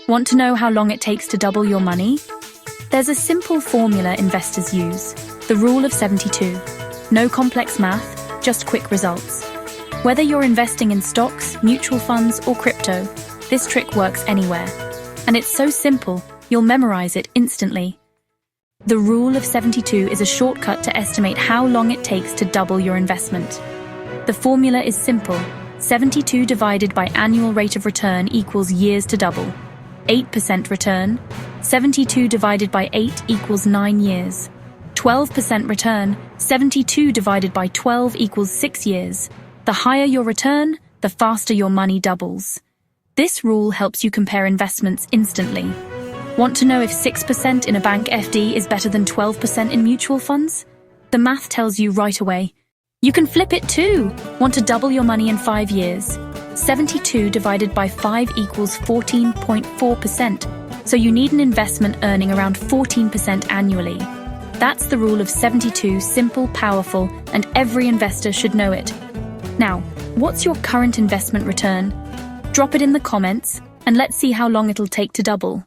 Want to know how long it takes to double your money? There's a simple formula investors use, the Rule of 72. No complex math, just quick results. Whether you're investing in stocks, mutual funds, or crypto, this trick works anywhere. And it's so simple, you'll memorize it instantly. The Rule of 72 is a shortcut to estimate how long it takes to double your investment. The formula is simple. 72 divided by annual rate of return equals years to double. 8% return. 72 divided by 8 equals 9 years. 12% return. 72 divided by 12 equals 6 years. The higher your return, the faster your money doubles. This rule helps you compare investments instantly. Want to know if 6% in a bank FD is better than 12% in mutual funds? The math tells you right away. You can flip it too. Want to double your money in 5 years? 72 divided by 5 equals 14.4%, so you need an investment earning around 14% annually. That's the Rule of 72, simple, powerful, and every investor should know it. Now, what's your current investment return? Drop it in the comments, and let's see how long it'll take to double.